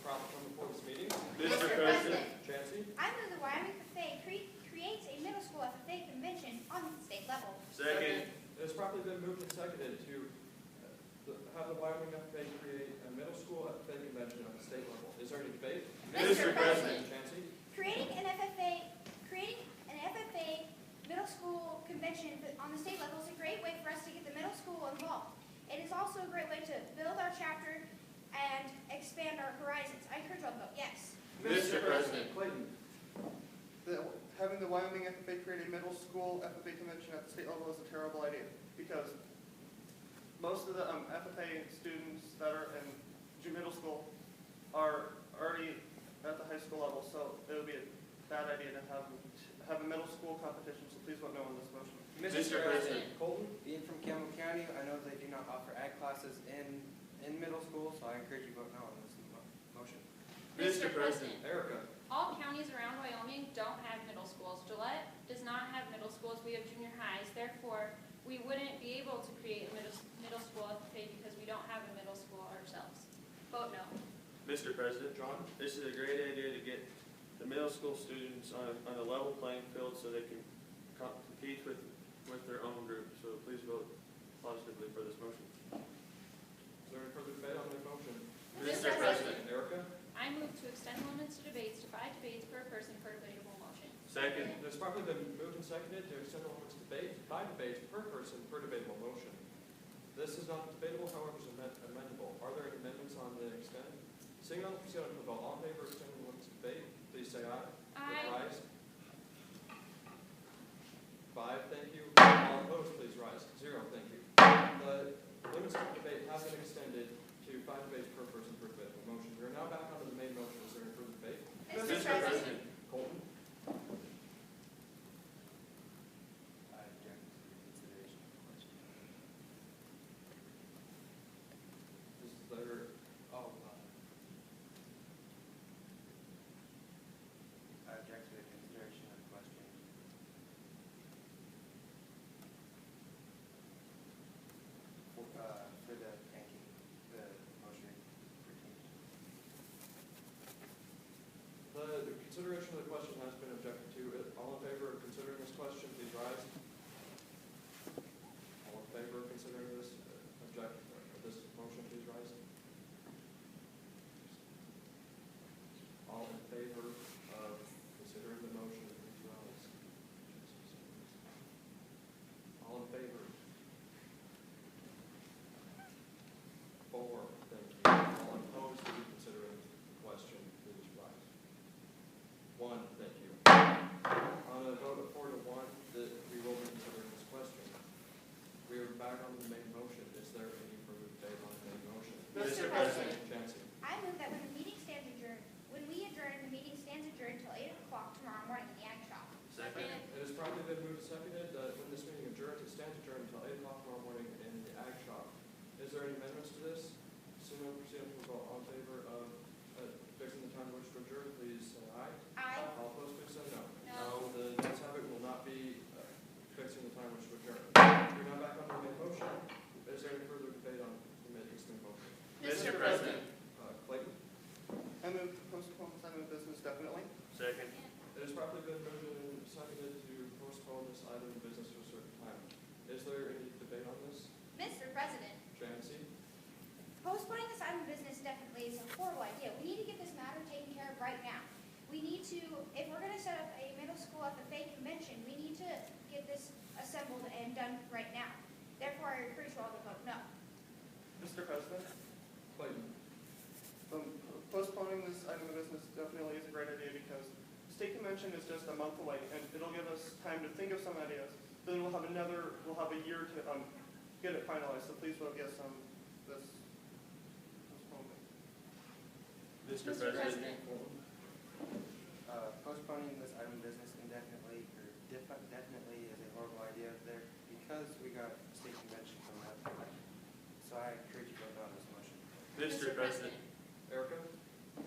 properly come before this meeting? Mr. President. Chancey? I move the Wyoming FFA creates a middle school FFA convention on the state level. Second. It has properly been moved and seconded to have the Wyoming FFA create a middle school FFA convention at the state level. Is there any debate? Mr. President. Chancey? Creating an FFA middle school convention on the state level is a great way for us to get the middle school involved. It is also a great way to build our chapter and expand our horizons. I encourage you all to vote yes. Mr. President. Clayton? Having the Wyoming FFA create a middle school FFA convention at the state level is a terrible idea because most of the FFA students that are in middle school are already at the high school level, so it would be a bad idea to have a middle school competition, so please vote no on this motion. Mr. President. Colton? Being from Campbell County, I know they do not offer ag classes in middle school, so I encourage you to vote no on this motion. Mr. President. Erica? All counties around Wyoming don't have middle schools. Gillette does not have middle schools. We have junior highs. Therefore, we wouldn't be able to create a middle school FFA because we don't have a middle school ourselves. Vote no. Mr. President. John? This is a great idea to get the middle school students on a level playing field so they can compete with their own group. So please vote positively for this motion. Is there any further debate on the motion? Mr. President. Erica? I move to extend limits to debates to 5 debates per person per debatable motion. Second. It has properly been moved and seconded to extend the limits debate to 5 debates per person per debatable motion. This is not debatable, however, is amendable. Are there any amendments on the extend? Seeing none, proceed on to the vote. All in favor of extending the limits of debate, please say aye. Aye. Rise. 5, thank you. All opposed, please rise. 0, thank you. The limits of debate has been extended to 5 debates per person per debatable motion. We are now back onto the main motion. Is there any further debate? Mr. President. Colton? I object to the consideration of the question. Is there, I object to the consideration of the question. For the ranking, the motion pertains. The consideration of the question has been objected to. All in favor of considering this question, please rise. All in favor of considering this this motion, please rise. All in favor of considering the motion, please rise. All in favor? 4, thank you. All opposed to considering the question, please rise. 1, thank you. On a vote of 4 to 1, we will be considering this question. We are back on the main motion. Is there any further debate on the main motion? Mr. President. Chancey? I move that when we adjourn, the meeting stands adjourned until 8 o'clock tomorrow morning in the ag shop. Second. It has probably been moved and seconded that when this meeting adjourns, it stands adjourned until 8 o'clock tomorrow morning in the ag shop. Is there any amendments to this? Seeing none, proceed to a vote. All in favor of fixing the time in which to adjourn, please say aye. Aye. All opposed, please say no. No. The ayes have it. We will not be fixing the time in which to adjourn. We're now back on the main motion. Is there any further debate on the main motion? Mr. President. Clayton? I move to postpone this item of business definitely. Second. It has properly been moved and seconded to postpone this item of business to a certain time. Is there any debate on this? Mr. President, Chancey? postponing this item of business definitely is a horrible idea. We need to get this matter taken care of right now. We need to, if we're going to set up a middle school FFA convention, we need to get this assembled and done right now. Therefore, I encourage you all to vote no. Mr. President, Clayton? postponing this item of business definitely is a great idea because the state convention is just a month away and it'll give us time to think of some ideas. Then we'll have a year to get it finalized. So please vote yes on this postponement. Mr. President. Postponing this item of business indefinitely or definitely is a horrible idea there because we got state convention coming up. So I encourage you to vote on this motion. Mr. President. Erica?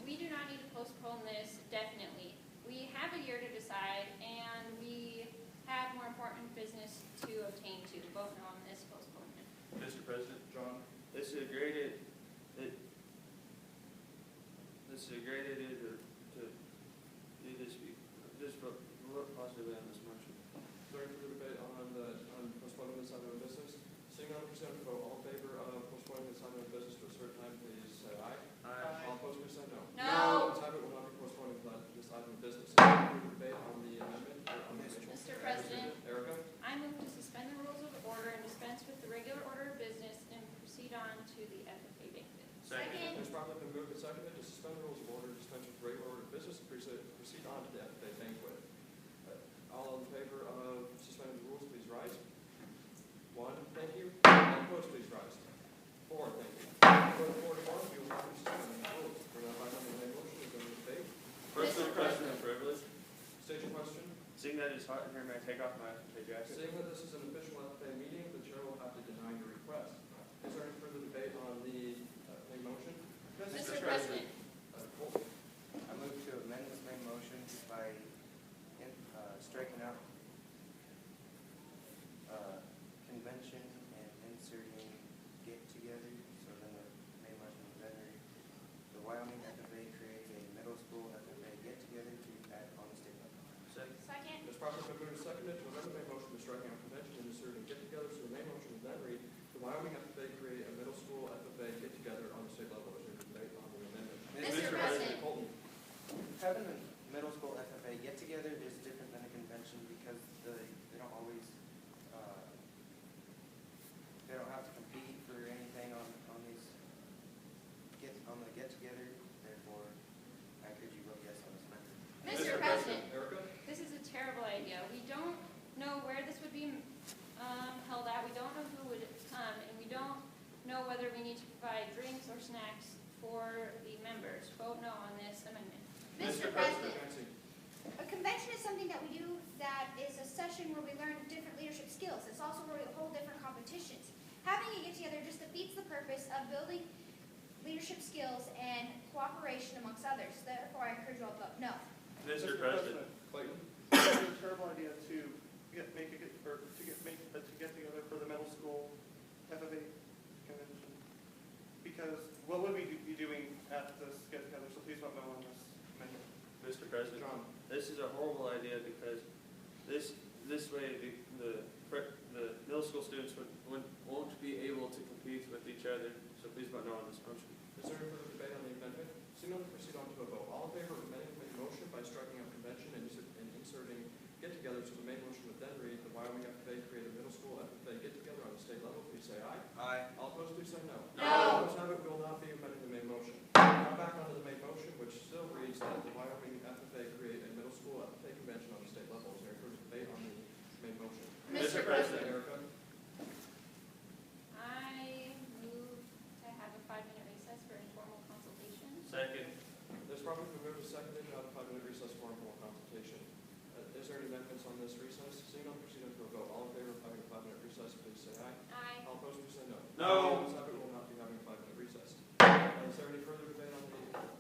We do not need to postpone this definitely. We have a year to decide, and we have more important business to obtain to. Vote no on this postponement. Mr. President. John? This is a great it's a great idea to do this, just vote positively on this motion. Is there any further debate on postponing this item of business? Seeing none, proceed on to vote. All in favor of postponing this item of business to a certain time, please say aye. Aye. All opposed, please say no. No. This item will not be postponing this item of business. Is there any further debate on the amendment or on the motion? Mr. President, Erica? I move to suspend the rules of order and dispense with the regular order of business and proceed on to the FFA banquet. Second. It's properly been moved and seconded to suspend the rules of order, dispense with regular order of business, and proceed on to the FFA banquet. All in favor of suspending the rules, please rise. 1, thank you. All opposed, please rise. 4, thank you. Vote 4 to 1, we will not be suspending the rules. We're now back on the main motion. Is there any debate? Personal question and privilege. State your question. Seeing that it's hot in here, may I take off my FFA jacket? Seeing that this is an official FFA meeting, the chair will have to deny your request. Is there any further debate on the main motion? Mr. President, Colton? I move to amend this main motion by striking out convention and inserting get together, so then the main motion is then read, the Wyoming FFA creates a middle school FFA get together to add on the state level. Second. Second. It's properly been moved and seconded to amend the main motion by striking out convention and inserting get together, so the main motion will then read, the Wyoming FFA create a middle school FFA get together on the state level. Is there debate on the amendment? Mr. President. Colton? Having a middle school FFA get together is different than a convention because they don't always, they don't have to compete for anything on these on the get together. Therefore, I encourage you to vote yes on this matter. Mr. President, Erica? this is a terrible idea. We don't know where this would be held at. We don't know who would come, and we don't know whether we need to provide drinks or snacks for the members. Vote no on this amendment. Mr. President, Nancy? a convention is something that we do that is a session where we learn different leadership skills. It's also where we hold different competitions. Having a get-together just defeats the purpose of building leadership skills and cooperation amongst others. Therefore, I encourage you all to vote no. Mr. President. Clayton? It's a terrible idea to get together for the middle school FFA convention. Because what would we be doing at this get together? So please vote no on this amendment. Mr. President. John? This is a horrible idea because this way the middle school students won't be able to compete with each other. So please vote no on this motion. Is there any further debate on the amendment? Seeing none, proceed on to a vote. All in favor of amending the motion by striking out convention and inserting get together, so the main motion would then read, the Wyoming FFA create a middle school FFA get together on the state level, please say aye. Aye. All opposed, please say no. No. Ayes have it, we will not be amending the main motion. Now back onto the main motion, which still reads that the Wyoming FFA create a middle school FFA convention on the state level. Is there any further debate on the main motion? Mr. President. Erica? I move to have a 5-minute recess for informal consultation. Second. There's probably been moved and seconded to have a 5-minute recess for informal consultation. Is there any amendments on this recess? Seeing none, proceed on to a vote. All in favor of having a 5-minute recess, please say aye. Aye. All opposed, please say no. No. Ayes have it, we will not be having a 5-minute recess. Is there any further debate on the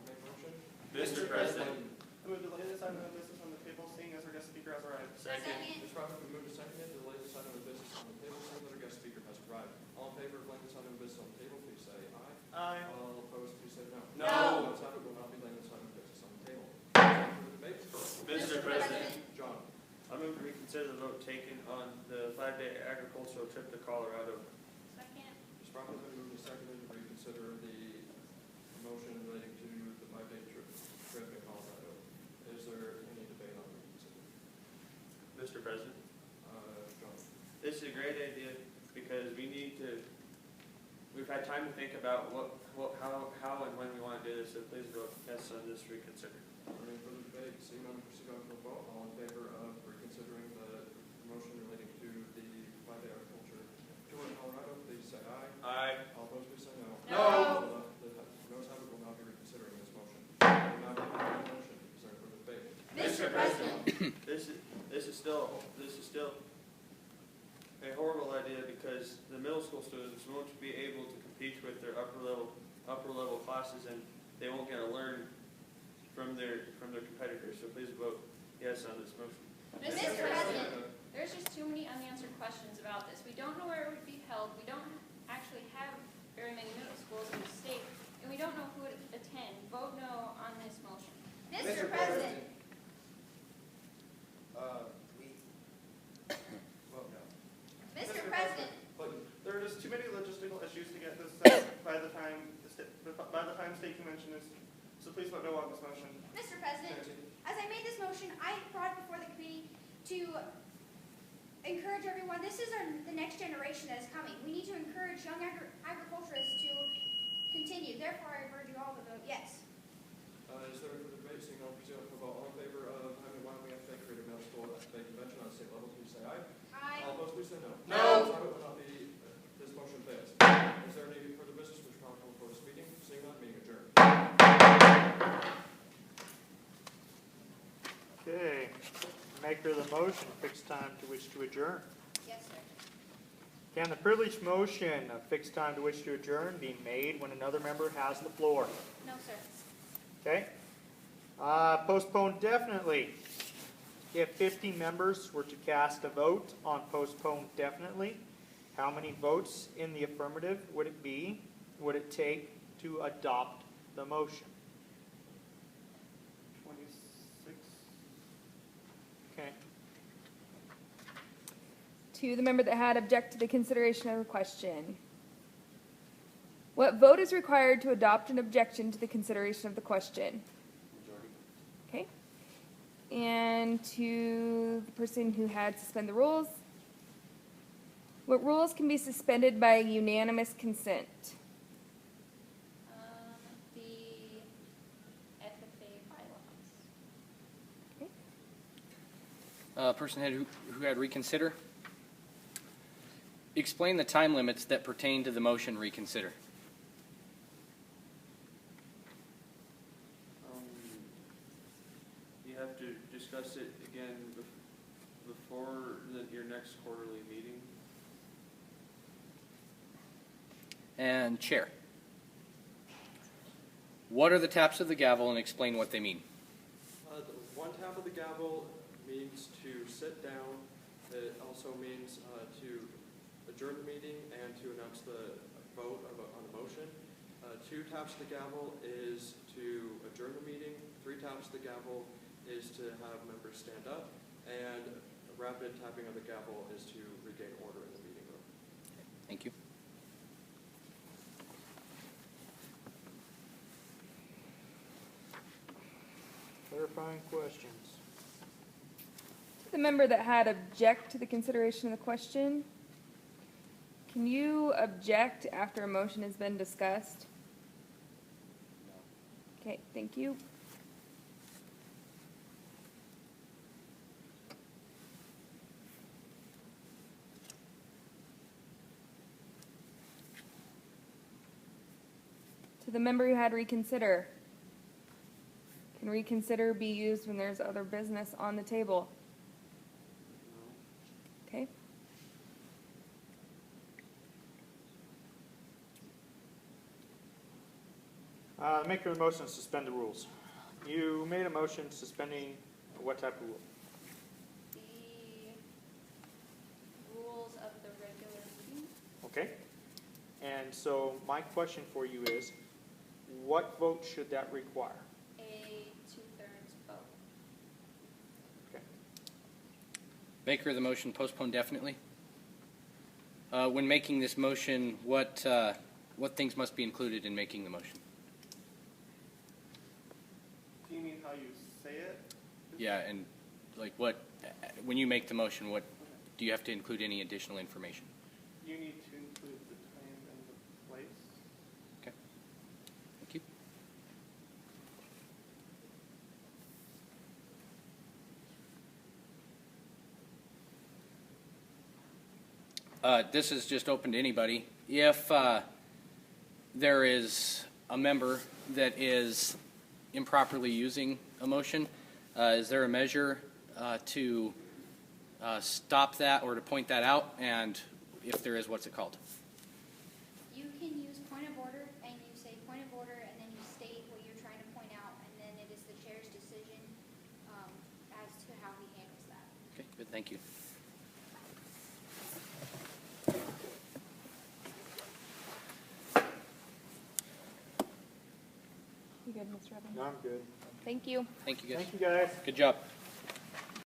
main motion? Mr. President. I move to lay this item of business on the table, seeing as our guest speaker has arrived. Second. It's probably been moved and seconded to lay this item of business on the table, seeing that our guest speaker has arrived. All in favor of laying this item of business on the table, please say aye. Aye. All opposed, please say no. No. Ayes have it, we will not be laying this item of business on the table. Is there any further debate? Mr. President. John? I move to reconsider the vote taken on the 5-day agricultural trip to Colorado. Second. It's probably been moved and seconded to reconsider the motion relating to the 5-day trip in Colorado. Is there any debate on reconsidering? Mr. President. John? This is a great idea because we've had time to think about how and when we want to do this, so please vote yes on this reconsider. Any further debate? Seeing none, proceed on to a vote. All in favor of reconsidering the motion relating to the 5-day agriculture tour in Colorado, please say aye. Aye. All opposed, please say no. No. The noes have it, will not be reconsidering this motion. We will now be having a motion. Is there further debate? Mr. President. This is still a horrible idea because the middle school students won't be able to compete with their upper level classes, and they won't get to learn from their competitors. So please vote yes on this motion. Mr. President, there's just too many unanswered questions about this. We don't know where it would be held. We don't actually have very many middle schools in the state, and we don't know who would attend. Vote no on encourage everyone, this is the next generation that is coming. We need to encourage young agriculturists to continue. Therefore, I urge you all to vote yes. Is there further debate? Seeing none, proceed to vote. All in favor of having the Wyoming FFA create a middle school FFA convention on the state level, please say aye. Aye. All opposed, please say no. No. Will not be, this motion fails. Is there any further business which will come before this meeting? Seeing none, meeting adjourned. Okay, maker of the motion, fixed time to which to adjourn. Yes, sir. Can the privileged motion of fixed time to which to adjourn be made when another member has the floor? No, sir. Okay? Postpone definitely. If 50 members were to cast a vote on postpone definitely, how many votes in the affirmative would it take to adopt the motion? 26. Okay. To the member that had object to the consideration of the question. What vote is required to adopt an objection to the consideration of the question? Majority. Okay. And to the person who had suspend the rules. What rules can be suspended by unanimous consent? The FFA bylaws. Person who had reconsider. Explain the time limits that pertain to the motion reconsider. You have to discuss it again before your next quarterly meeting. And chair. What are the taps of the gavel, and explain what they mean? The one tap of the gavel means to sit down. It also means to adjourn the meeting and to announce the vote on the motion. 2 taps of the gavel is to adjourn the meeting. 3 taps of the gavel is to have members stand up. And a rapid tapping of the gavel is to regain order in the meeting room. Thank you. Clarifying questions. The member that had object to the consideration of the question. Can you object after a motion has been discussed? Okay, thank you. To the member who had reconsider. Can reconsider be used when there's other business on the table? Okay. Maker of the motion, suspend the rules. You made a motion suspending what type of rule? The rules of the regular meeting. Okay. And so my question for you is, what vote should that require? A 2/3 vote. Okay. Maker of the motion, postpone definitely. When making this motion, what things must be included in making the motion? Do you mean how you say it? Yeah, and like when you make the motion, what do you have to include any additional information? You need to include the time and the place. Okay. Thank you. This is just open to anybody. If there is a member that is improperly using a motion, is there a measure to stop that or to point that out? And if there is, what's it called? You can use point of order, and you say point of order, and then you state what you're trying to point out, and then it is the chair's decision as to how he handles that. Okay, good, thank you. You good, Mr. Evans? No, I'm good. Thank you. Thank you, guys. Thank you, guys. Good job.